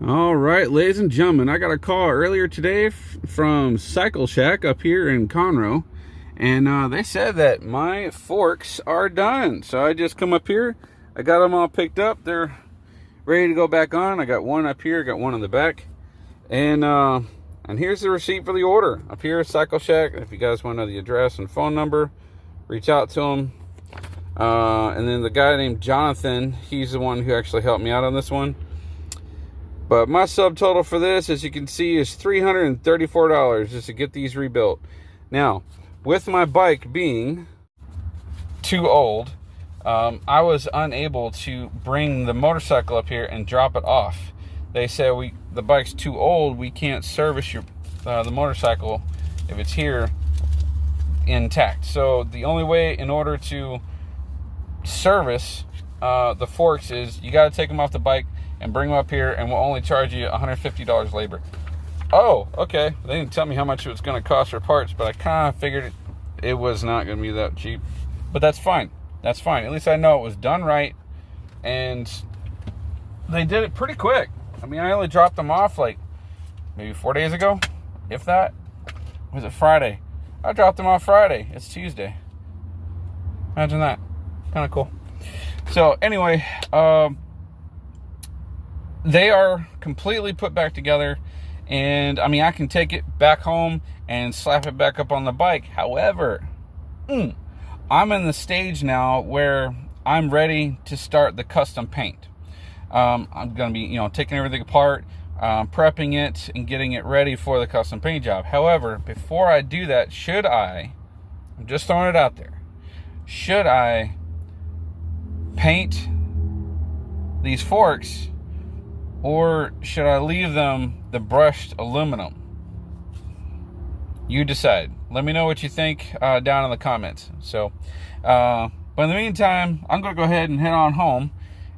All right, ladies and gentlemen, I got a call earlier today from Cycle Shack up here in Conroe, and they said that my forks are done. So I just come up here, I got them all picked up, they're ready to go back on. I got one up here, got one on the back, and here's the receipt for the order up here at Cycle Shack. If you guys want to know the address and phone number, reach out to them. And then the guy named Jonathan, he's the one who actually helped me out on this one. But my subtotal for this, as you can see, is $334 just to get these rebuilt. Now, with my bike being too old, I was unable to bring the motorcycle up here and drop it off. They said the bike's too old, we can't service the motorcycle if it's here intact. So the only way in order to service the forks is you got to take them off the bike and bring them up here, and we'll only charge you $150 labor. Oh, okay. They didn't tell me how much it was going to cost for parts, but I kind of figured it was not going to be that cheap. But that's fine. That's fine. At least I know it was done right, and they did it pretty quick. I mean, I only dropped them off like maybe 4 days ago, if that. Was it Friday? I dropped them off Friday. It's Tuesday. Imagine that. Kind of cool. So anyway, they are completely put back together, and I mean, I can take it back home and slap it back up on the bike. However, I'm in the stage now where I'm ready to start the custom paint. I'm going to be, taking everything apart, prepping it, and getting it ready for the custom paint job. However, before I do that, I'm just throwing it out there, should I paint these forks, or should I leave them the brushed aluminum? You decide. Let me know what you think down in the comments. So, but in the meantime, I'm going to go ahead and head on home,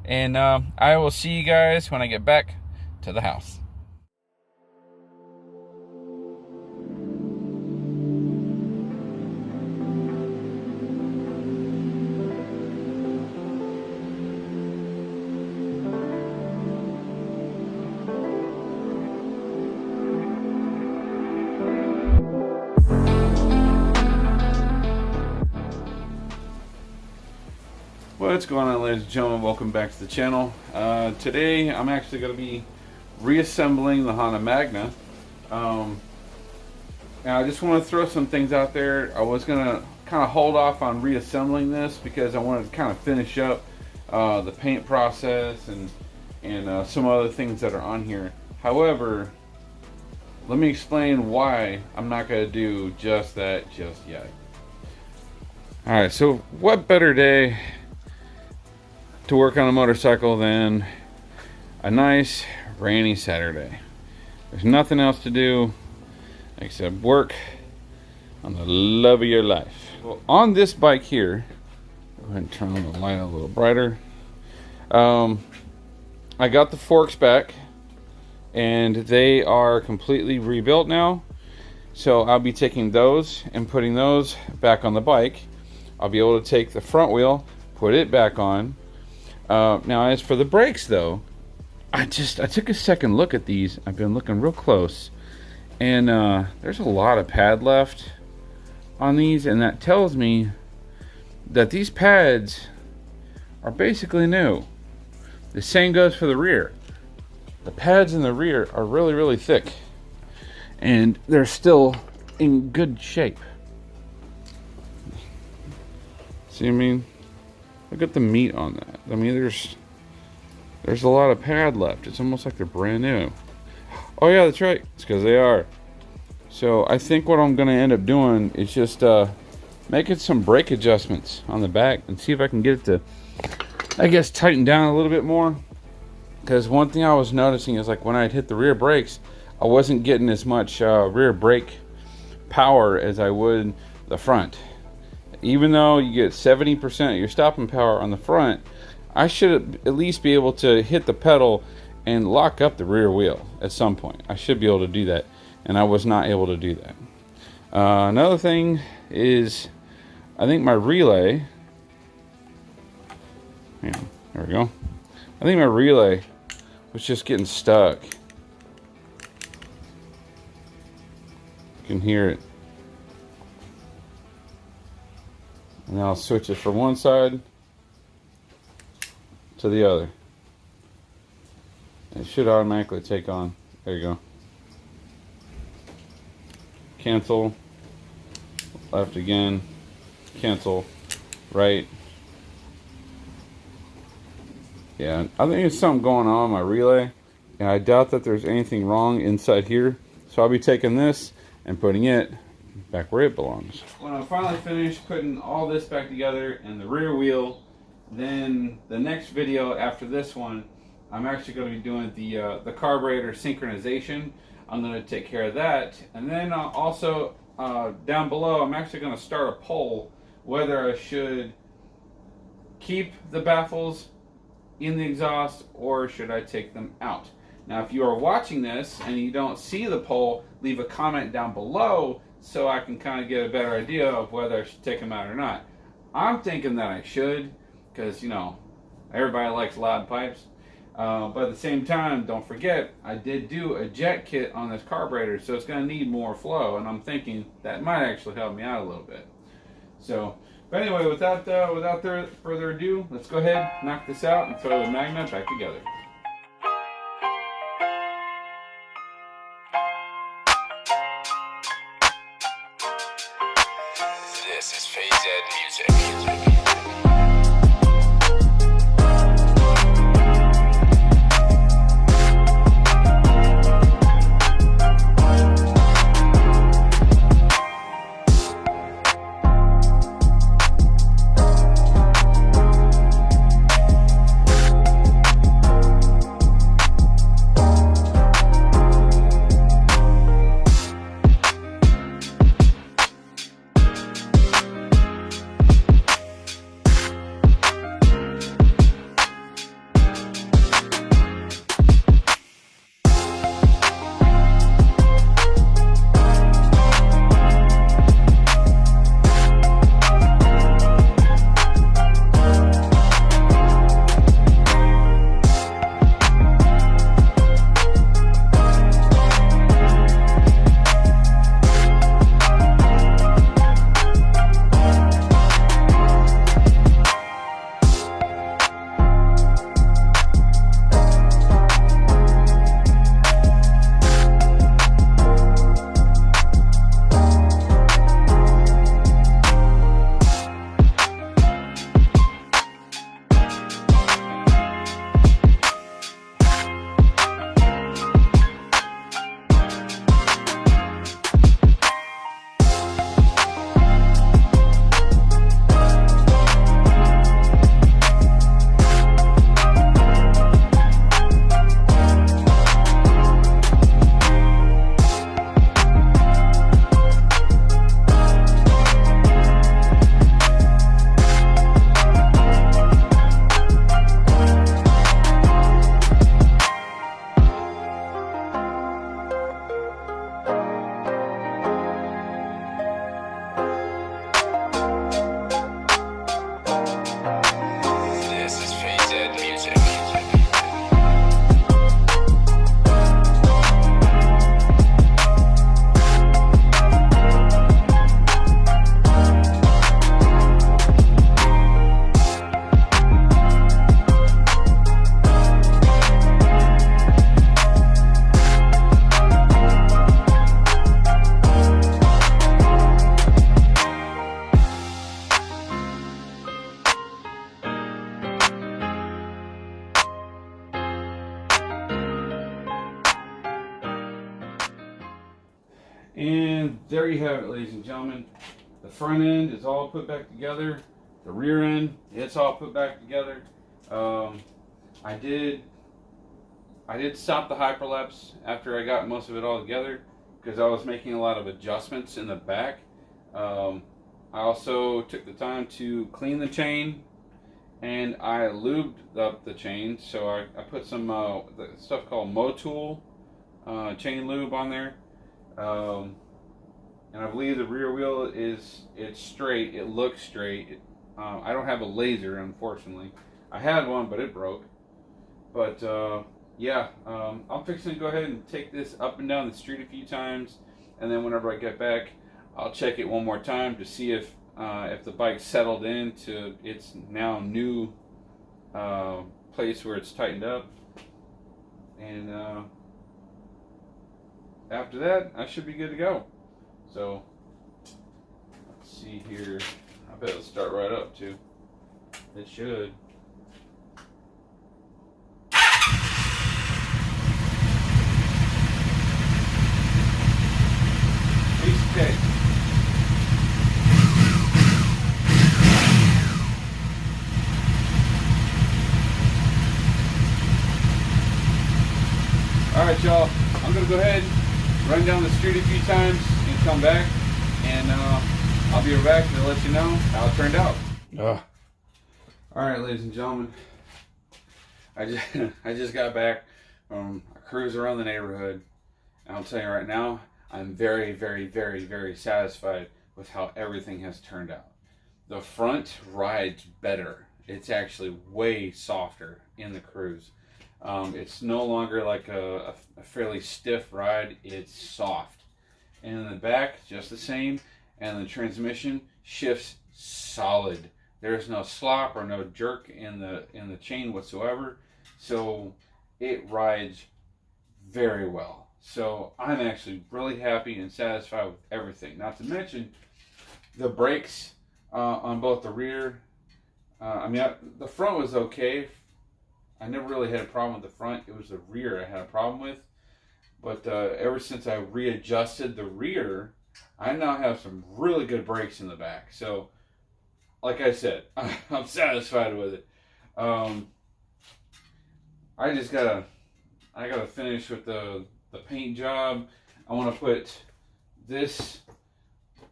and I will see you guys when I get back to the house. What's going on, ladies and gentlemen? Welcome back to the channel. Today I'm actually going to be reassembling the Honda Magna. And I just want to throw some things out there. I was going to kind of hold off on reassembling this because I wanted to kind of finish up the paint process and some other things that are on here. However, let me explain why I'm not going to do just that just yet. Alright, so what better day to work on a motorcycle than a nice rainy Saturday. There's nothing else to do except work on the love of your life. Well, on this bike here, go ahead and turn on the light a little brighter. I got the forks back, and they are completely rebuilt now. So I'll be taking those and putting those back on the bike. I'll be able to take the front wheel, put it back on. Now, as for the brakes, though, I took a second look at these. I've been looking real close, and there's a lot of pad left on these, and that tells me that these pads are basically new. The same goes for the rear. The pads in the rear are really, really thick, and they're still in good shape. See what I mean? Look at the meat on that. I mean, there's a lot of pad left. It's almost like they're brand new. Oh yeah, that's right. It's because they are. So I think what I'm going to end up doing is just making some brake adjustments on the back and see if I can get it to, I guess, tighten down a little bit more. Because one thing I was noticing is, like, when I'd hit the rear brakes, I wasn't getting as much rear brake power as I would the front. Even though you get 70% of your stopping power on the front, I should at least be able to hit the pedal and lock up the rear wheel at some point. I should be able to do that, and I was not able to do that. Another thing is, I think my relay, there we go. I think my relay was just getting stuck. You can hear it. And I'll switch it from one side to the other. It should automatically take on. There you go. Cancel. Left again. Cancel. Right. Yeah, I think it's something going on my relay, and I doubt that there's anything wrong inside here. So I'll be taking this and putting it back where it belongs. When I'm finally finished putting all this back together and the rear wheel, then the next video after this one, I'm actually going to be doing the carburetor synchronization. I'm going to take care of that, and then also down below, I'm actually going to start a poll whether I should keep the baffles in the exhaust or should I take them out. Now, if you are watching this and you don't see the poll, leave a comment down below so I can kind of get a better idea of whether I should take them out or not. I'm thinking that I should, because, you know, everybody likes loud pipes. But at the same time, don't forget, I did do a jet kit on this carburetor, so it's going to need more flow, and I'm thinking that might actually help me out a little bit. So, but anyway, without further ado, let's go ahead, knock this out, and throw the Magna back together. This is Phase Music. And there you have it, ladies and gentlemen. The front end is all put back together. The rear end, it's all put back together. I did stop the Hyperlapse after I got most of it all together because I was making a lot of adjustments in the back. I also took the time to clean the chain, and I lubed up the chain. So I put some stuff called Motul chain lube on there. And I believe the rear wheel it's straight. It looks straight. I don't have a laser, unfortunately. I had one, but it broke. But yeah, I'm fixing to go ahead and take this up and down the street a few times, and then whenever I get back, I'll check it one more time to see if the bike settled into its now new place where it's tightened up, and after that, I should be good to go. So let's see here. I bet it'll start right up too. It should. Piece of cake. Alright, y'all. I'm going to go ahead, run down the street a few times, and come back. And I'll be right back to let you know how it turned out. Alright, ladies and gentlemen. I just got back from a cruise around the neighborhood. And I'll tell you right now, I'm very, very, very, very satisfied with how everything has turned out. The front rides better. It's actually way softer in the cruise. It's no longer like a fairly stiff ride. It's soft. And in the back, just the same. And the transmission shifts solid. There's no slop or no jerk in the chain whatsoever. So it rides very well. So I'm actually really happy and satisfied with everything. Not to mention the brakes on both the rear. The front was okay. I never really had a problem with the front. It was the rear I had a problem with. But ever since I readjusted the rear, I now have some really good brakes in the back. So, like I said, I'm satisfied with it. I gotta finish with the paint job. I want to put this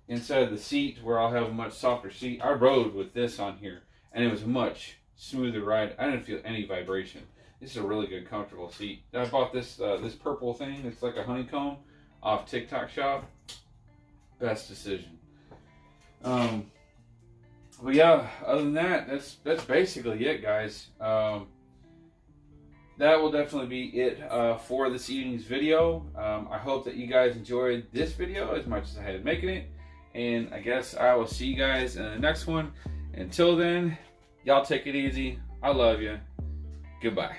inside the seat where I'll have a much softer seat. I rode with this on here, and it was a much smoother ride. I didn't feel any vibration. This is a really good, comfortable seat. I bought this this purple thing. It's like a honeycomb off TikTok shop. Best decision. But yeah, other than that, that's basically it, guys. That will definitely be it for this evening's video. I hope that you guys enjoyed this video as much as I had making it. And I guess I will see you guys in the next one. Until then, y'all take it easy. I love you. Goodbye.